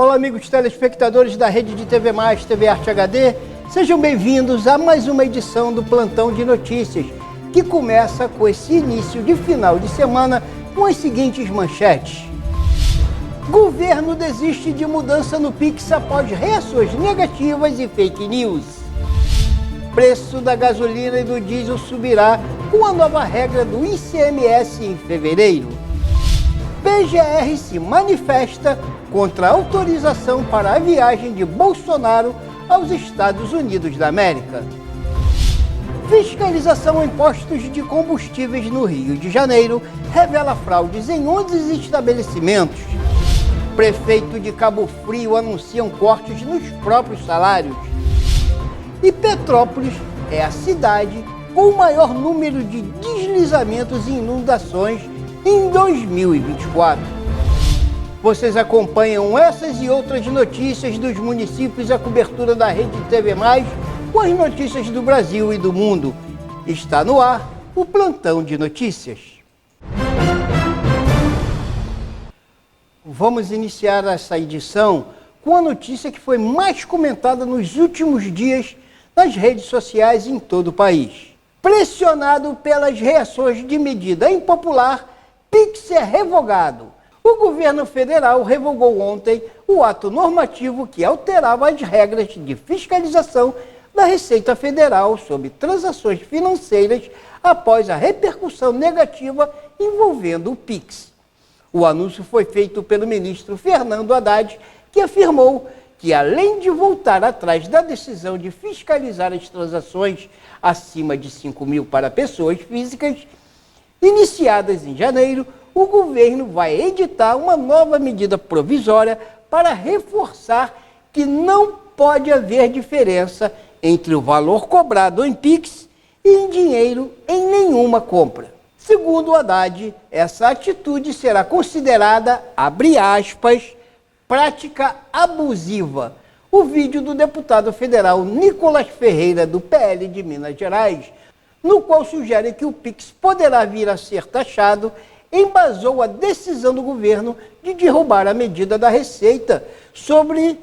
Olá, amigos telespectadores da rede de TV Mais, TV Arte HD. Sejam bem-vindos a mais uma edição do Plantão de Notícias, que começa com esse início de final de semana com as seguintes manchetes. Governo desiste de mudança no Pix após reações negativas e fake news. Preço da gasolina e do diesel subirá com a nova regra do ICMS em fevereiro. PGR se manifesta contra a autorização para a viagem de Bolsonaro aos Estados Unidos da América. Fiscalização em postos de combustíveis no Rio de Janeiro revela fraudes em 11 estabelecimentos. Prefeito de Cabo Frio anunciam cortes nos próprios salários. E Petrópolis é a cidade com o maior número de deslizamentos e inundações em 2024. Vocês acompanham essas e outras notícias dos municípios, a cobertura da Rede TV Mais, com as notícias do Brasil e do mundo. Está no ar o Plantão de Notícias. Vamos iniciar essa edição com a notícia que foi mais comentada nos últimos dias nas redes sociais em todo o país. Pressionado pelas reações de medida impopular, Pix é revogado. O governo federal revogou ontem o ato normativo que alterava as regras de fiscalização da Receita Federal sobre transações financeiras após a repercussão negativa envolvendo o Pix. O anúncio foi feito pelo ministro Fernando Haddad, que afirmou que, além de voltar atrás da decisão de fiscalizar as transações acima de 5 mil para pessoas físicas, iniciadas em janeiro, o governo vai editar uma nova medida provisória para reforçar que não pode haver diferença entre o valor cobrado em Pix e em dinheiro em nenhuma compra. Segundo o Haddad, essa atitude será considerada, abre aspas, prática abusiva. O vídeo do deputado federal Nicolas Ferreira, do PL de Minas Gerais, no qual sugere que o Pix poderá vir a ser taxado, embasou a decisão do governo de derrubar a medida da Receita sobre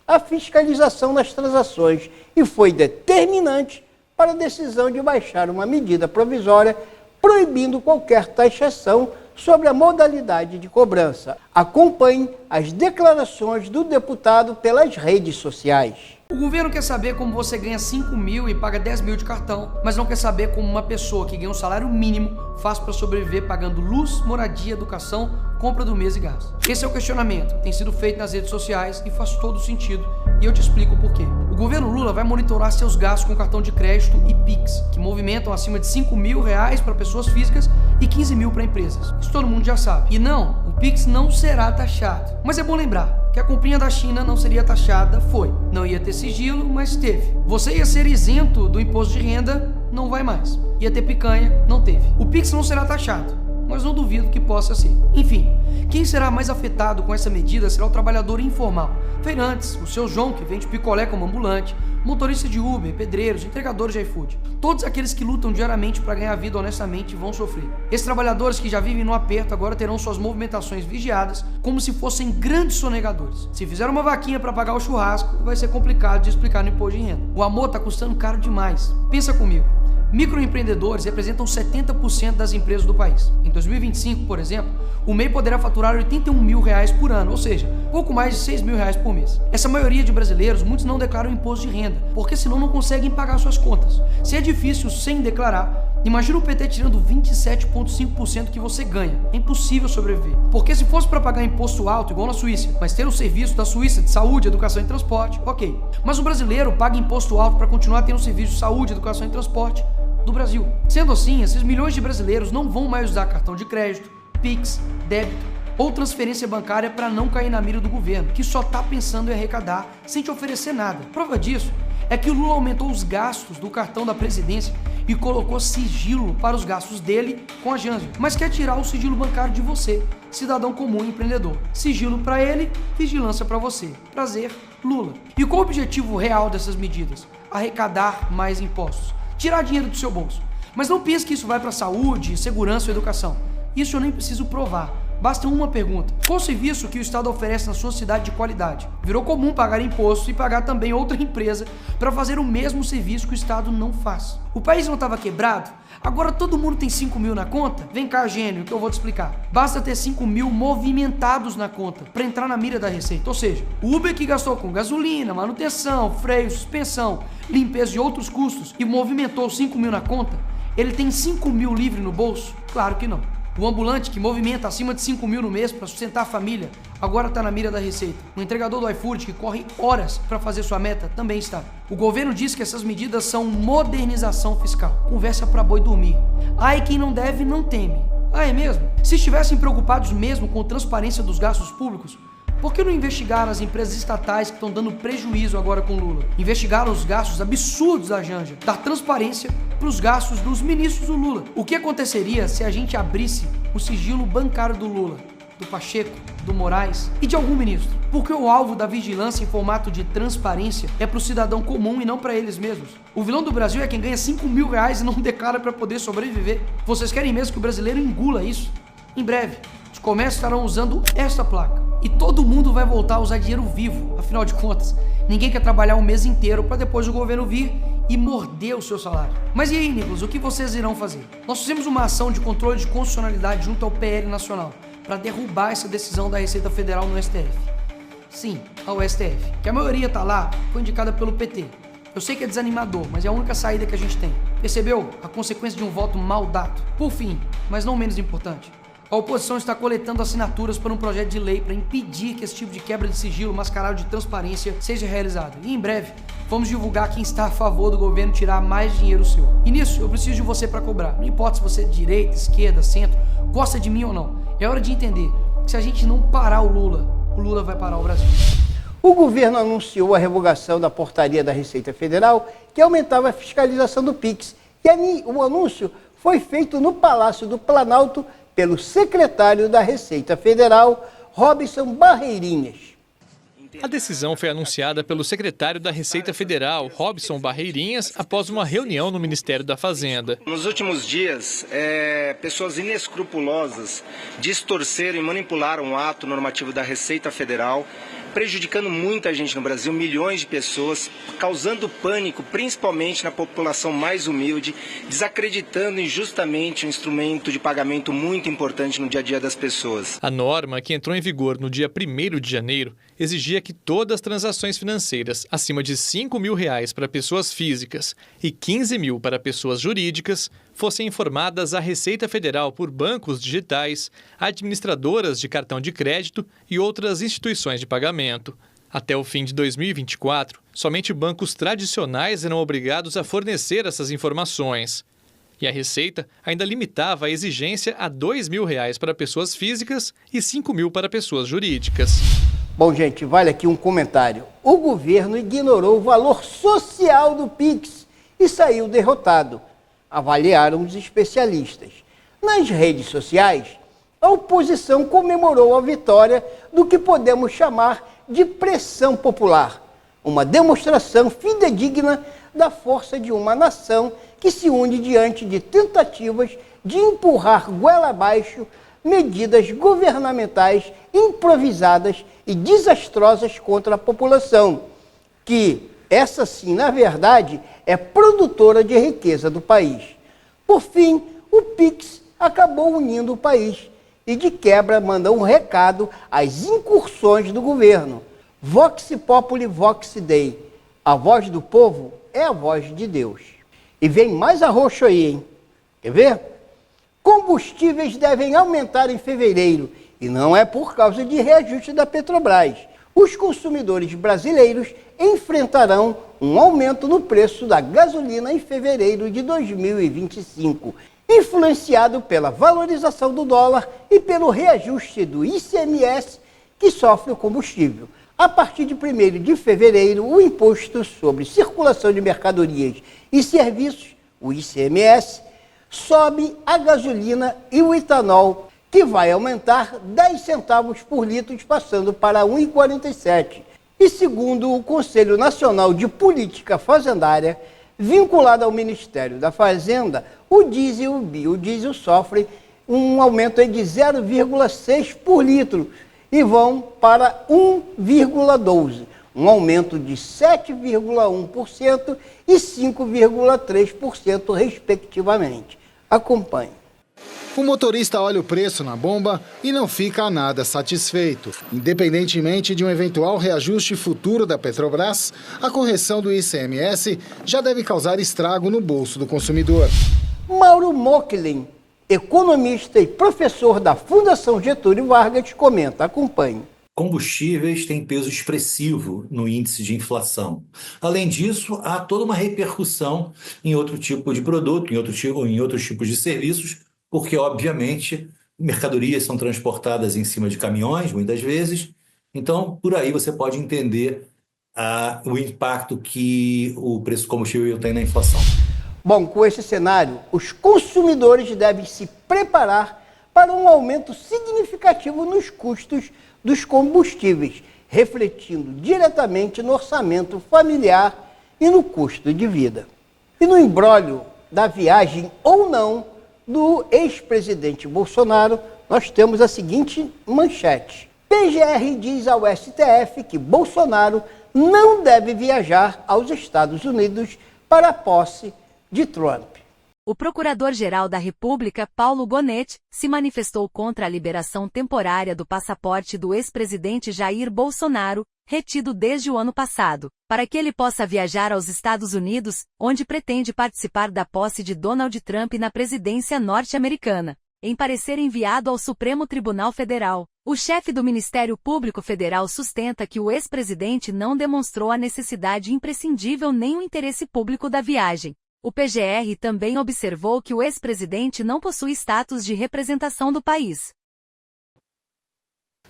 a fiscalização das transações e foi determinante para a decisão de baixar uma medida provisória proibindo qualquer taxação sobre a modalidade de cobrança. Acompanhe as declarações do deputado pelas redes sociais. O governo quer saber como você ganha 5 mil e paga 10 mil de cartão, mas não quer saber como uma pessoa que ganha um salário mínimo faz para sobreviver pagando luz, moradia, educação, compra do mês e gás. Esse é o questionamento que tem sido feito nas redes sociais e faz todo sentido, e eu te explico o porquê. O governo Lula vai monitorar seus gastos com cartão de crédito e Pix, que movimentam acima de 5 mil reais para pessoas físicas e 15 mil para empresas. Isso todo mundo já sabe. E não, o Pix não será taxado. Mas é bom lembrar que a comprinha da China não seria taxada, foi. Não ia ter sigilo, mas teve. Você ia ser isento do imposto de renda, não vai mais. Ia ter picanha, não teve. O Pix não será taxado, mas não duvido que possa ser. Enfim, quem será mais afetado com essa medida será o trabalhador informal. Feirantes, o seu João que vende picolé como ambulante, motorista de Uber, pedreiros, entregadores de iFood. Todos aqueles que lutam diariamente para ganhar vida honestamente vão sofrer. Esses trabalhadores que já vivem no aperto agora terão suas movimentações vigiadas como se fossem grandes sonegadores. Se fizer uma vaquinha para pagar o churrasco, vai ser complicado de explicar no imposto de renda. O amor está custando caro demais. Pensa comigo. Microempreendedores representam 70% das empresas do país. Em 2025, por exemplo, o MEI poderá faturar 81 mil reais por ano, ou seja, pouco mais de 6 mil reais por mês. Essa maioria de brasileiros, muitos não declaram imposto de renda, porque senão não conseguem pagar suas contas. Se é difícil sem declarar, imagina o PT tirando 27,5% que você ganha. É impossível sobreviver. Porque se fosse para pagar imposto alto, igual na Suíça, mas ter o serviço da Suíça de saúde, educação e transporte, ok. Mas o brasileiro paga imposto alto para continuar tendo o serviço de saúde, educação e transporte do Brasil. Sendo assim, esses milhões de brasileiros não vão mais usar cartão de crédito, Pix, débito ou transferência bancária para não cair na mira do governo, que só está pensando em arrecadar sem te oferecer nada. Prova disso é que o Lula aumentou os gastos do cartão da presidência e colocou sigilo para os gastos dele com a Janssen, mas quer tirar o sigilo bancário de você, cidadão comum e empreendedor. Sigilo para ele, vigilância para você. Prazer, Lula. E qual o objetivo real dessas medidas? Arrecadar mais impostos. Tirar dinheiro do seu bolso. Mas não pense que isso vai para saúde, segurança ou educação. Isso eu nem preciso provar. Basta uma pergunta: qual serviço que o Estado oferece na sua cidade de qualidade? Virou comum pagar imposto e pagar também outra empresa para fazer o mesmo serviço que o Estado não faz. O país não estava quebrado? Agora todo mundo tem 5 mil na conta? Vem cá, gênio, que eu vou te explicar. Basta ter 5 mil movimentados na conta para entrar na mira da Receita. Ou seja, o Uber que gastou com gasolina, manutenção, freio, suspensão, limpeza e outros custos e movimentou 5 mil na conta, ele tem 5 mil livre no bolso? Claro que não. O ambulante que movimenta acima de 5 mil no mês para sustentar a família, agora está na mira da Receita. O entregador do iFood que corre horas para fazer sua meta, também está. O governo diz que essas medidas são modernização fiscal. Conversa para boi dormir. Ai, quem não deve não teme. Ah, é mesmo? Se estivessem preocupados mesmo com a transparência dos gastos públicos, por que não investigaram as empresas estatais que estão dando prejuízo agora com Lula? Investigaram os gastos absurdos da Janja, dar transparência para os gastos dos ministros do Lula. O que aconteceria se a gente abrisse o sigilo bancário do Lula, do Pacheco, do Moraes e de algum ministro? Porque o alvo da vigilância em formato de transparência é para o cidadão comum e não para eles mesmos. O vilão do Brasil é quem ganha 5 mil reais e não declara para poder sobreviver. Vocês querem mesmo que o brasileiro engula isso? Em breve, os comércios estarão usando esta placa. E todo mundo vai voltar a usar dinheiro vivo, afinal de contas. Ninguém quer trabalhar um mês inteiro para depois o governo vir e morder o seu salário. Mas e aí, Nicolas, o que vocês irão fazer? Nós fizemos uma ação de controle de constitucionalidade junto ao PL Nacional para derrubar essa decisão da Receita Federal no STF. Sim, ao STF, que a maioria tá lá, foi indicada pelo PT. Eu sei que é desanimador, mas é a única saída que a gente tem. Percebeu? A consequência de um voto mal dado. Por fim, mas não menos importante, a oposição está coletando assinaturas para um projeto de lei para impedir que esse tipo de quebra de sigilo mascarado de transparência seja realizado. E em breve, vamos divulgar quem está a favor do governo tirar mais dinheiro seu. E nisso, eu preciso de você para cobrar. Não importa se você é de direita, esquerda, centro, gosta de mim ou não. É hora de entender que se a gente não parar o Lula vai parar o Brasil. O governo anunciou a revogação da portaria da Receita Federal que aumentava a fiscalização do Pix. E o anúncio foi feito no Palácio do Planalto pelo secretário da Receita Federal, Robson Barreirinhas. A decisão foi anunciada pelo secretário da Receita Federal, Robson Barreirinhas, após uma reunião no Ministério da Fazenda. Nos últimos dias, pessoas inescrupulosas distorceram e manipularam o ato normativo da Receita Federal, prejudicando muita gente no Brasil, milhões de pessoas, causando pânico, principalmente na população mais humilde, desacreditando injustamente um instrumento de pagamento muito importante no dia a dia das pessoas. A norma, que entrou em vigor no dia 1º de janeiro, exigia que todas as transações financeiras acima de R$ 5 mil para pessoas físicas e 15 mil para pessoas jurídicas fossem informadas à Receita Federal por bancos digitais, administradoras de cartão de crédito e outras instituições de pagamento. Até o fim de 2024, somente bancos tradicionais eram obrigados a fornecer essas informações. E a Receita ainda limitava a exigência a R$ 2 mil para pessoas físicas e 5 mil para pessoas jurídicas. Bom, gente, vale aqui um comentário. O governo ignorou o valor social do Pix e saiu derrotado, avaliaram os especialistas. Nas redes sociais, a oposição comemorou a vitória do que podemos chamar de pressão popular, uma demonstração fidedigna da força de uma nação que se une diante de tentativas de empurrar goela abaixo medidas governamentais improvisadas e desastrosas contra a população, que, essa sim, na verdade, é produtora de riqueza do país. Por fim, o Pix acabou unindo o país e, de quebra, manda um recado às incursões do governo. Vox Populi Vox Dei. A voz do povo é a voz de Deus. E vem mais arroxo aí, hein? Quer ver? Combustíveis devem aumentar em fevereiro e não é por causa de reajuste da Petrobras. Os consumidores brasileiros enfrentarão um aumento no preço da gasolina em fevereiro de 2025, influenciado pela valorização do dólar e pelo reajuste do ICMS que sofre o combustível. A partir de 1º de fevereiro, o Imposto sobre Circulação de Mercadorias e Serviços, o ICMS, sobe a gasolina e o etanol, que vai aumentar 10 centavos por litro, passando para 1,47. E segundo o Conselho Nacional de Política Fazendária, vinculado ao Ministério da Fazenda, o diesel e o biodiesel sofrem um aumento aí de 0,6 por litro e vão para 1,12, um aumento de 7,1% e 5,3% respectivamente. Acompanhe. O motorista olha o preço na bomba e não fica nada satisfeito. Independentemente de um eventual reajuste futuro da Petrobras, a correção do ICMS já deve causar estrago no bolso do consumidor. Mauro Mocklin, economista e professor da Fundação Getúlio Vargas, comenta. Acompanhe. Combustíveis têm peso expressivo no índice de inflação. Além disso, há toda uma repercussão em outro tipo de produto, em outros tipos de serviços, porque, obviamente, mercadorias são transportadas em cima de caminhões, muitas vezes. Então, por aí você pode entender o impacto que o preço do combustível tem na inflação. Bom, com esse cenário, os consumidores devem se preparar para um aumento significativo nos custos dos combustíveis, refletindo diretamente no orçamento familiar e no custo de vida. E no imbróglio da viagem ou não do ex-presidente Bolsonaro, nós temos a seguinte manchete. PGR diz ao STF que Bolsonaro não deve viajar aos Estados Unidos para a posse de Trump. O Procurador-Geral da República, Paulo Gonet, se manifestou contra a liberação temporária do passaporte do ex-presidente Jair Bolsonaro, retido desde o ano passado, para que ele possa viajar aos Estados Unidos, onde pretende participar da posse de Donald Trump na presidência norte-americana. Em parecer enviado ao Supremo Tribunal Federal, o chefe do Ministério Público Federal sustenta que o ex-presidente não demonstrou a necessidade imprescindível nem o interesse público da viagem. O PGR também observou que o ex-presidente não possui status de representação do país.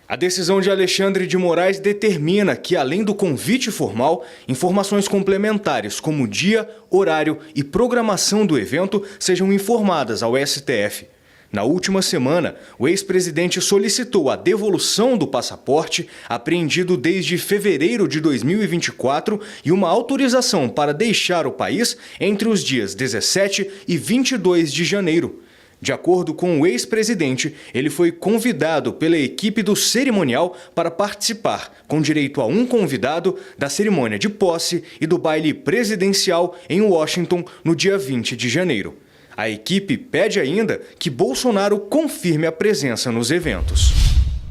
A decisão de Alexandre de Moraes determina que, além do convite formal, informações complementares como dia, horário e programação do evento sejam informadas ao STF. Na última semana, o ex-presidente solicitou a devolução do passaporte, apreendido desde fevereiro de 2024, e uma autorização para deixar o país entre os dias 17 e 22 de janeiro. De acordo com o ex-presidente, ele foi convidado pela equipe do cerimonial para participar, com direito a um convidado, da cerimônia de posse e do baile presidencial em Washington no dia 20 de janeiro. A equipe pede ainda que Bolsonaro confirme a presença nos eventos.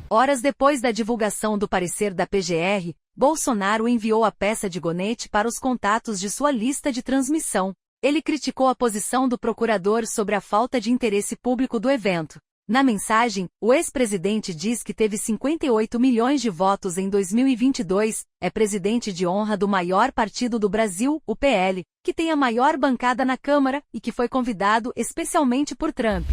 Horas depois da divulgação do parecer da PGR, Bolsonaro enviou a peça de Gonet para os contatos de sua lista de transmissão. Ele criticou a posição do procurador sobre a falta de interesse público do evento. Na mensagem, o ex-presidente diz que teve 58 milhões de votos em 2022, é presidente de honra do maior partido do Brasil, o PL, que tem a maior bancada na Câmara e que foi convidado especialmente por Trump.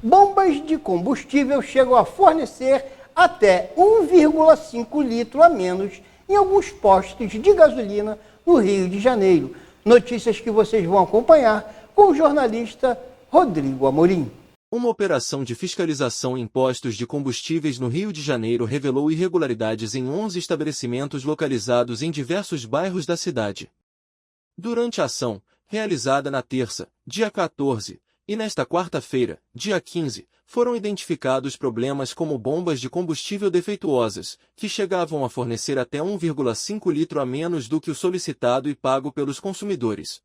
Bombas de combustível chegam a fornecer até 1,5 litro a menos em alguns postos de gasolina no Rio de Janeiro. Notícias que vocês vão acompanhar com o jornalista Rodrigo Amorim. Uma operação de fiscalização em postos de combustíveis no Rio de Janeiro revelou irregularidades em 11 estabelecimentos localizados em diversos bairros da cidade. Durante a ação, realizada na terça, dia 14, e nesta quarta-feira, dia 15, foram identificados problemas como bombas de combustível defeituosas, que chegavam a fornecer até 1,5 litro a menos do que o solicitado e pago pelos consumidores.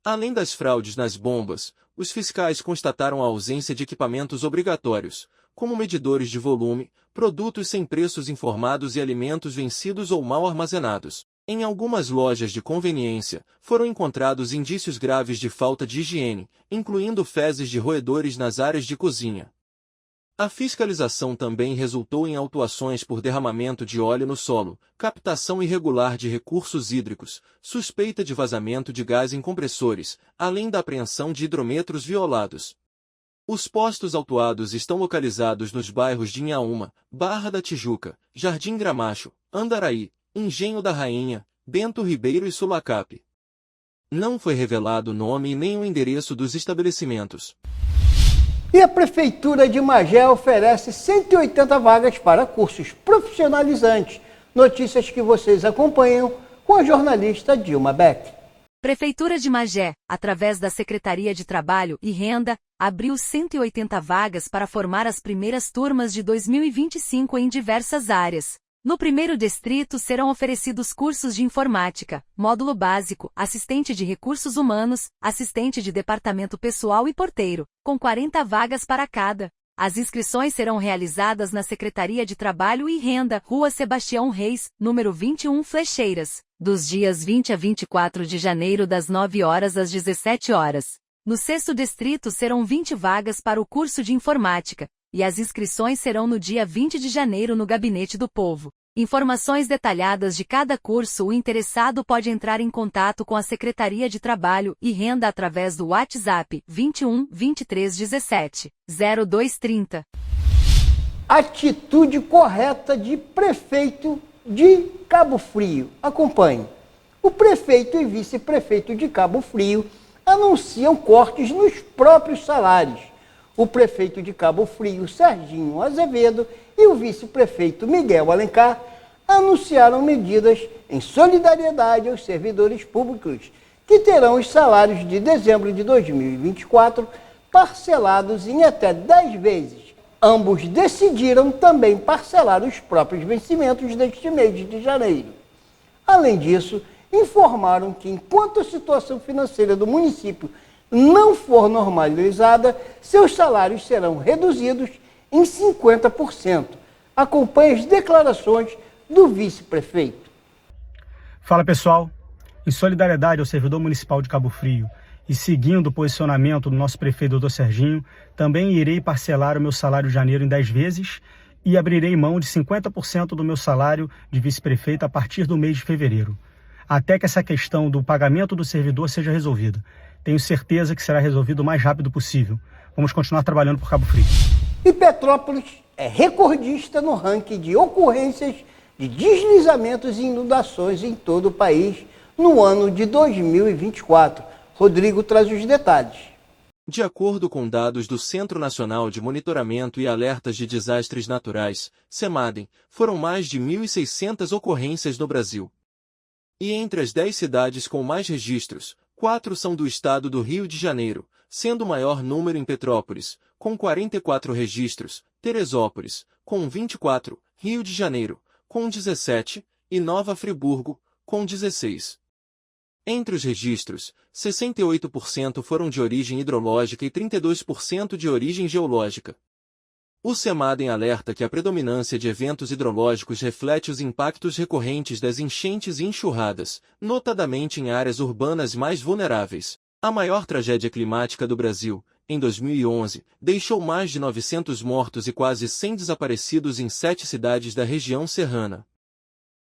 Além das fraudes nas bombas, os fiscais constataram a ausência de equipamentos obrigatórios, como medidores de volume, produtos sem preços informados e alimentos vencidos ou mal armazenados. Em algumas lojas de conveniência, foram encontrados indícios graves de falta de higiene, incluindo fezes de roedores nas áreas de cozinha. A fiscalização também resultou em autuações por derramamento de óleo no solo, captação irregular de recursos hídricos, suspeita de vazamento de gás em compressores, além da apreensão de hidrômetros violados. Os postos autuados estão localizados nos bairros de Inhaúma, Barra da Tijuca, Jardim Gramacho, Andaraí, Engenho da Rainha, Bento Ribeiro e Sulacap. Não foi revelado o nome e nem o endereço dos estabelecimentos. E a Prefeitura de Magé oferece 180 vagas para cursos profissionalizantes. Notícias que vocês acompanham com a jornalista Dilma Beck. Prefeitura de Magé, através da Secretaria de Trabalho e Renda, abriu 180 vagas para formar as primeiras turmas de 2025 em diversas áreas. No primeiro distrito serão oferecidos cursos de informática, módulo básico, assistente de recursos humanos, assistente de departamento pessoal e porteiro, com 40 vagas para cada. As inscrições serão realizadas na Secretaria de Trabalho e Renda, Rua Sebastião Reis, número 21 Flecheiras, dos dias 20 a 24 de janeiro das 9 horas às 17 horas. No sexto distrito serão 20 vagas para o curso de informática, e as inscrições serão no dia 20 de janeiro no Gabinete do Povo. Informações detalhadas de cada curso. O interessado pode entrar em contato com a Secretaria de Trabalho e Renda através do WhatsApp 21 23 17 0230. Atitude correta de prefeito de Cabo Frio. Acompanhe. O prefeito e vice-prefeito de Cabo Frio anunciam cortes nos próprios salários. O prefeito de Cabo Frio, Serginho Azevedo, e o vice-prefeito Miguel Alencar anunciaram medidas em solidariedade aos servidores públicos, que terão os salários de dezembro de 2024 parcelados em até 10 vezes. Ambos decidiram também parcelar os próprios vencimentos deste mês de janeiro. Além disso, informaram que enquanto a situação financeira do município não for normalizada, seus salários serão reduzidos em 50%. Acompanhe as declarações do vice-prefeito. Fala pessoal, em solidariedade ao servidor municipal de Cabo Frio e seguindo o posicionamento do nosso prefeito Dr. Serginho, também irei parcelar o meu salário de janeiro em 10 vezes e abrirei mão de 50% do meu salário de vice-prefeito a partir do mês de fevereiro, até que essa questão do pagamento do servidor seja resolvida. Tenho certeza que será resolvido o mais rápido possível. Vamos continuar trabalhando por Cabo Frio. E Petrópolis é recordista no ranking de ocorrências de deslizamentos e inundações em todo o país no ano de 2024. Rodrigo traz os detalhes. De acordo com dados do Centro Nacional de Monitoramento e Alertas de Desastres Naturais, CEMADEM, foram mais de 1.600 ocorrências no Brasil. E entre as 10 cidades com mais registros, 4 são do estado do Rio de Janeiro, sendo o maior número em Petrópolis, com 44 registros, Teresópolis, com 24, Rio de Janeiro, com 17, e Nova Friburgo, com 16. Entre os registros, 68% foram de origem hidrológica e 32% de origem geológica. O CEMADEM alerta que a predominância de eventos hidrológicos reflete os impactos recorrentes das enchentes e enxurradas, notadamente em áreas urbanas mais vulneráveis. A maior tragédia climática do Brasil, em 2011, deixou mais de 900 mortos e quase 100 desaparecidos em 7 cidades da região serrana.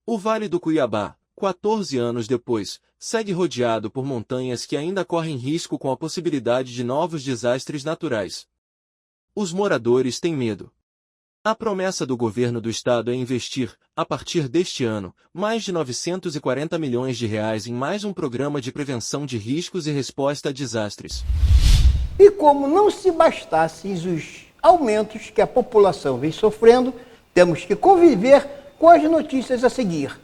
O Vale do Cuiabá, 14 anos depois, segue rodeado por montanhas que ainda correm risco com a possibilidade de novos desastres naturais. Os moradores têm medo. A promessa do governo do estado é investir, a partir deste ano, mais de 940 milhões de reais em mais um programa de prevenção de riscos e resposta a desastres. E como não se bastassem os aumentos que a população vem sofrendo, temos que conviver com as notícias a seguir.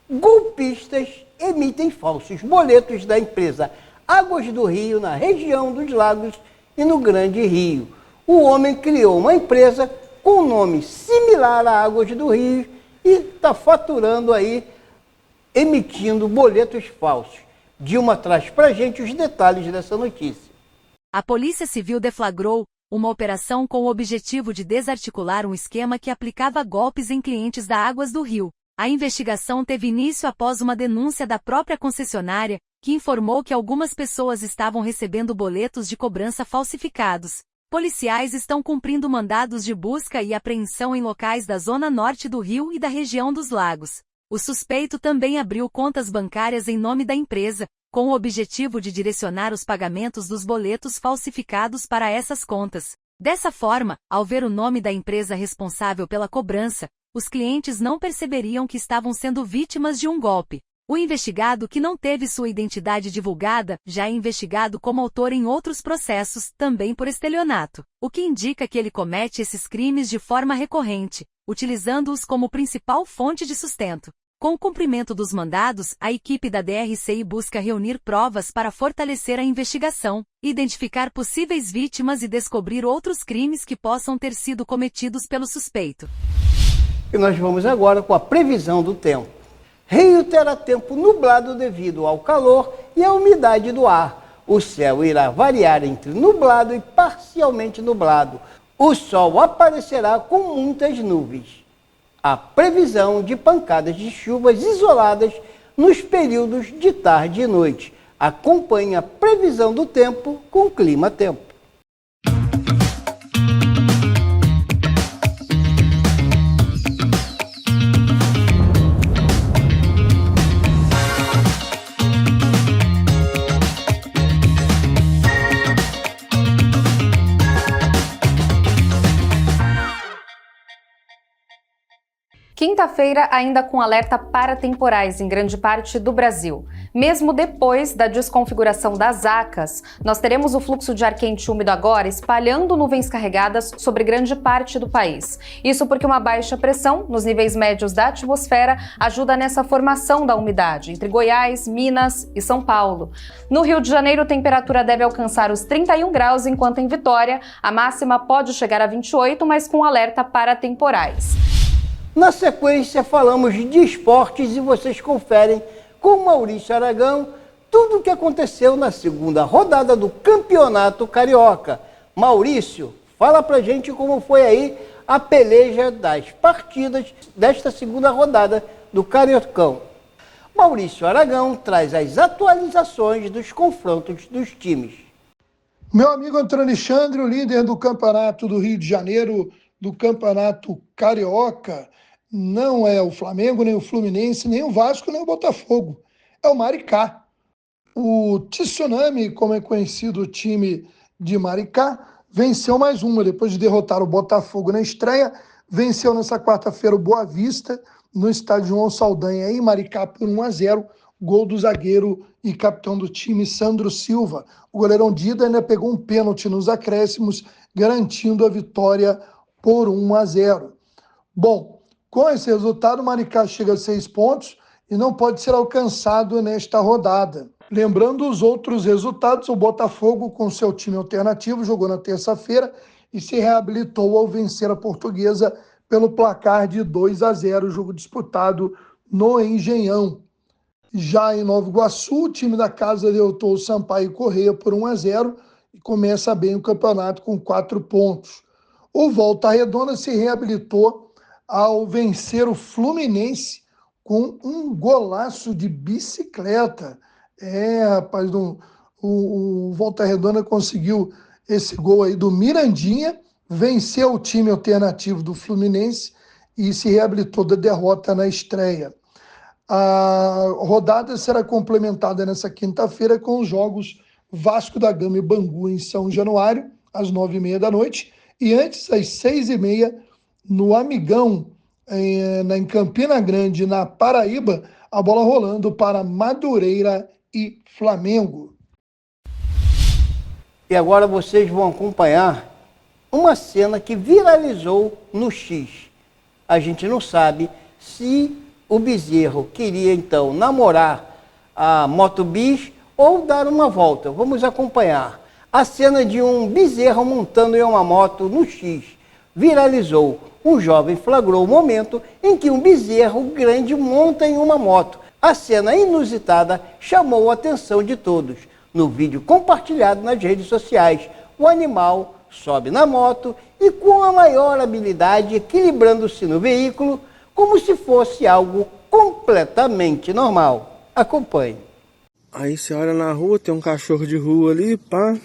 Golpistas emitem falsos boletos da empresa Águas do Rio na região dos Lagos e no Grande Rio. O homem criou uma empresa com um nome similar a Águas do Rio e está faturando aí, emitindo boletos falsos. Dilma traz pra gente os detalhes dessa notícia. A Polícia Civil deflagrou uma operação com o objetivo de desarticular um esquema que aplicava golpes em clientes da Águas do Rio. A investigação teve início após uma denúncia da própria concessionária, que informou que algumas pessoas estavam recebendo boletos de cobrança falsificados. Policiais estão cumprindo mandados de busca e apreensão em locais da zona norte do Rio e da região dos Lagos. O suspeito também abriu contas bancárias em nome da empresa, com o objetivo de direcionar os pagamentos dos boletos falsificados para essas contas. Dessa forma, ao ver o nome da empresa responsável pela cobrança, os clientes não perceberiam que estavam sendo vítimas de um golpe. O investigado, que não teve sua identidade divulgada, já é investigado como autor em outros processos, também por estelionato, o que indica que ele comete esses crimes de forma recorrente, utilizando-os como principal fonte de sustento. Com o cumprimento dos mandados, a equipe da DRCI busca reunir provas para fortalecer a investigação, identificar possíveis vítimas e descobrir outros crimes que possam ter sido cometidos pelo suspeito. E nós vamos agora com a previsão do tempo. Rio terá tempo nublado devido ao calor e à umidade do ar. O céu irá variar entre nublado e parcialmente nublado. O sol aparecerá com muitas nuvens. Há previsão de pancadas de chuvas isoladas nos períodos de tarde e noite. Acompanhe a previsão do tempo com Clima Tempo. Quinta-feira ainda com alerta para temporais em grande parte do Brasil. Mesmo depois da desconfiguração das ACAS, nós teremos o fluxo de ar quente e úmido agora espalhando nuvens carregadas sobre grande parte do país. Isso porque uma baixa pressão nos níveis médios da atmosfera ajuda nessa formação da umidade entre Goiás, Minas e São Paulo. No Rio de Janeiro, a temperatura deve alcançar os 31 graus, enquanto em Vitória a máxima pode chegar a 28, mas com alerta para temporais. Na sequência, falamos de esportes e vocês conferem com Maurício Aragão tudo o que aconteceu na segunda rodada do Campeonato Carioca. Maurício, fala pra gente como foi aí a peleja das partidas desta segunda rodada do Cariocão. Maurício Aragão traz as atualizações dos confrontos dos times. Meu amigo Antônio Alexandre, o líder do Campeonato do Rio de Janeiro, do Campeonato Carioca, não é o Flamengo, nem o Fluminense, nem o Vasco, nem o Botafogo. É o Maricá. O Tsunami, como é conhecido o time de Maricá, venceu mais uma. Depois de derrotar o Botafogo na estreia, venceu nessa quarta-feira o Boa Vista, no estádio João Saldanha, em Maricá, por 1-0. Gol do zagueiro e capitão do time, Sandro Silva. O goleirão Dida ainda pegou um pênalti nos acréscimos, garantindo a vitória por 1-0. Bom, com esse resultado, o Maricá chega a 6 pontos e não pode ser alcançado nesta rodada. Lembrando os outros resultados, o Botafogo, com seu time alternativo, jogou na terça-feira e se reabilitou ao vencer a Portuguesa pelo placar de 2-0, jogo disputado no Engenhão. Já em Nova Iguaçu, o time da casa derrotou o Sampaio Corrêa por 1-0 e começa bem o campeonato com 4 pontos. O Volta Redonda se reabilitou ao vencer o Fluminense com um golaço de bicicleta. Rapaz, o Volta Redonda conseguiu esse gol aí do Mirandinha, venceu o time alternativo do Fluminense e se reabilitou da derrota na estreia. A rodada será complementada nessa quinta-feira com os jogos Vasco da Gama e Bangu em São Januário, às 9h30 da noite, e antes, às 6h30, no Amigão, em Campina Grande, na Paraíba, a bola rolando para Madureira e Flamengo. E agora vocês vão acompanhar uma cena que viralizou no X. A gente não sabe se o Bezerro queria, então, namorar a Moto Bis ou dar uma volta. Vamos acompanhar. A cena de um bezerro montando em uma moto no X viralizou. Um jovem flagrou o momento em que um bezerro grande monta em uma moto. A cena inusitada chamou a atenção de todos. No vídeo compartilhado nas redes sociais, o animal sobe na moto e, com a maior habilidade, equilibrando-se no veículo, como se fosse algo completamente normal. Acompanhe. Aí você olha na rua, tem um cachorro de rua ali, pá.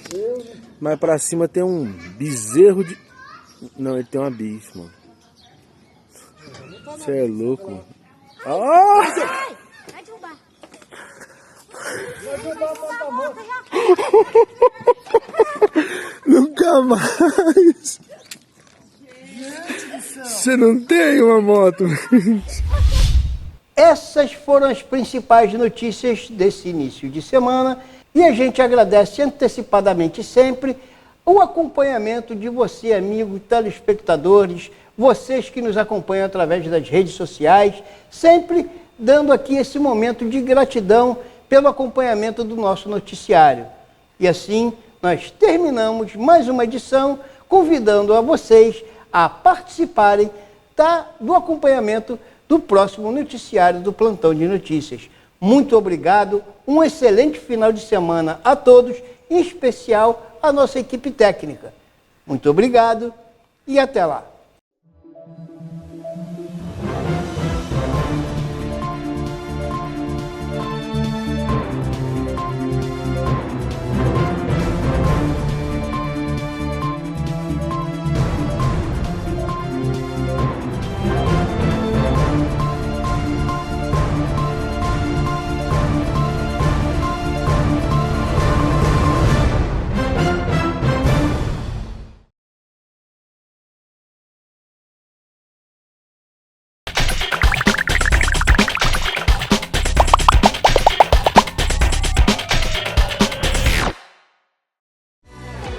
Mais pra cima tem um bezerro de... Não, ele tem uma bicha, mano. Você é louco, mano. Ah! Vai derrubar. Nunca mais. Você não tem uma moto. Essas foram as principais notícias desse início de semana e a gente agradece antecipadamente sempre o acompanhamento de você, amigos, telespectadores, vocês que nos acompanham através das redes sociais, sempre dando aqui esse momento de gratidão pelo acompanhamento do nosso noticiário. E assim, nós terminamos mais uma edição, convidando a vocês a participarem do acompanhamento do próximo noticiário do Plantão de Notícias. Muito obrigado, um excelente final de semana a todos, em especial a nossa equipe técnica. Muito obrigado e até lá.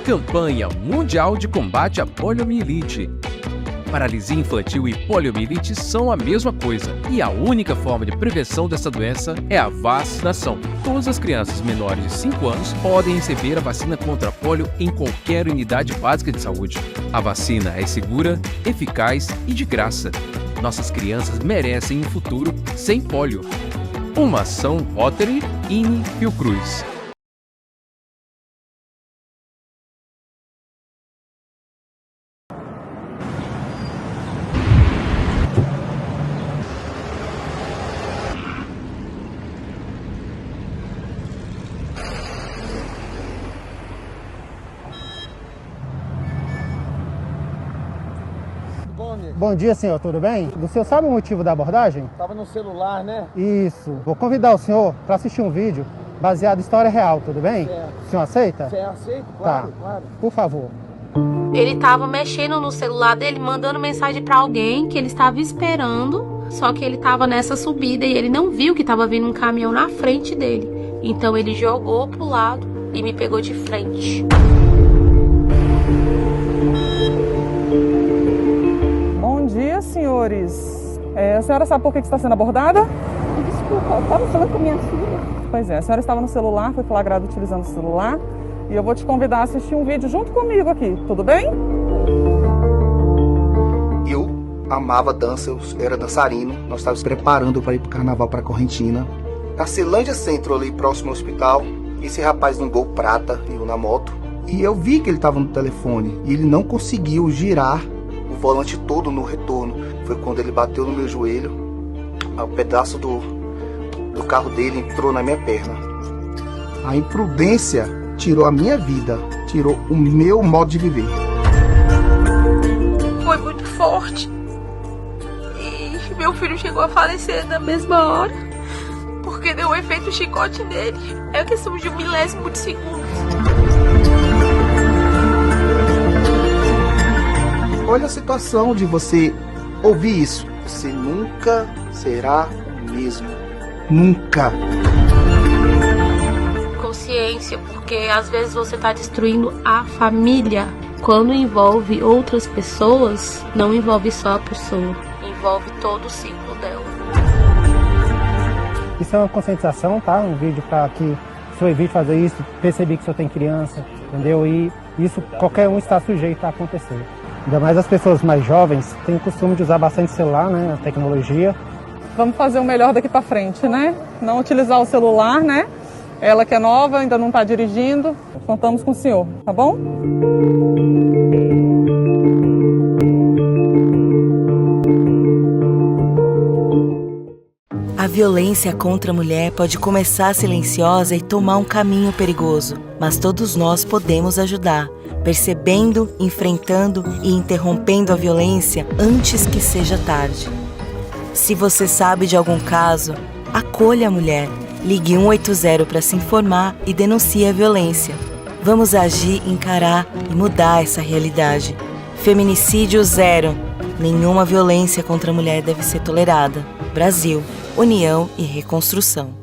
Campanha Mundial de Combate à Poliomielite. Paralisia infantil e poliomielite são a mesma coisa, e a única forma de prevenção dessa doença é a vacinação. Todas as crianças menores de 5 anos podem receber a vacina contra a polio em qualquer unidade básica de saúde. A vacina é segura, eficaz e de graça. Nossas crianças merecem um futuro sem polio. Uma ação Rotary, INE, Fiocruz. Bom dia, senhor, tudo bem? O senhor sabe o motivo da abordagem? Estava no celular, né? Isso. Vou convidar o senhor para assistir um vídeo baseado em história real, tudo bem? Certo. O senhor aceita? Aceito, claro, tá. Claro. Por favor. Ele estava mexendo no celular dele, mandando mensagem para alguém que ele estava esperando, só que ele estava nessa subida e ele não viu que estava vindo um caminhão na frente dele. Então ele jogou pro lado e me pegou de frente. Bom dia, senhores. A senhora sabe por que está sendo abordada? Desculpa, eu estava falando com minha filha. Pois é, a senhora estava no celular, foi flagrada utilizando o celular. E eu vou te convidar a assistir um vídeo junto comigo aqui, tudo bem? Eu amava dança, eu era dançarino. Nós estávamos preparando para ir para o carnaval para Correntina. Na Ceilândia Centro, ali próximo ao hospital, esse rapaz num Gol prata, eu na moto. E eu vi que ele estava no telefone e ele não conseguiu girar o volante todo no retorno. Foi quando ele bateu no meu joelho, o pedaço do carro dele entrou na minha perna. A imprudência tirou a minha vida, tirou o meu modo de viver. Foi muito forte. E meu filho chegou a falecer na mesma hora, porque deu um efeito chicote nele. É questão de 1 milésimo de segundo. Olha a situação de você ouvir isso. Você nunca será o mesmo. Nunca. Consciência, porque às vezes você está destruindo a família. Quando envolve outras pessoas, não envolve só a pessoa, envolve todo o ciclo dela. Isso é uma conscientização, tá? Um vídeo para que o senhor evite fazer isso, perceber que o senhor tem criança, entendeu? E isso qualquer um está sujeito a acontecer. Ainda mais as pessoas mais jovens têm o costume de usar bastante celular, né? A tecnologia. Vamos fazer o melhor daqui para frente, né? Não utilizar o celular, né? Ela que é nova, ainda não está dirigindo. Contamos com o senhor, tá bom? A violência contra a mulher pode começar silenciosa e tomar um caminho perigoso, mas todos nós podemos ajudar, percebendo, enfrentando e interrompendo a violência antes que seja tarde. Se você sabe de algum caso, acolha a mulher, ligue 180 para se informar e denuncie a violência. Vamos agir, encarar e mudar essa realidade. Feminicídio zero. Nenhuma violência contra a mulher deve ser tolerada. Brasil, União e Reconstrução.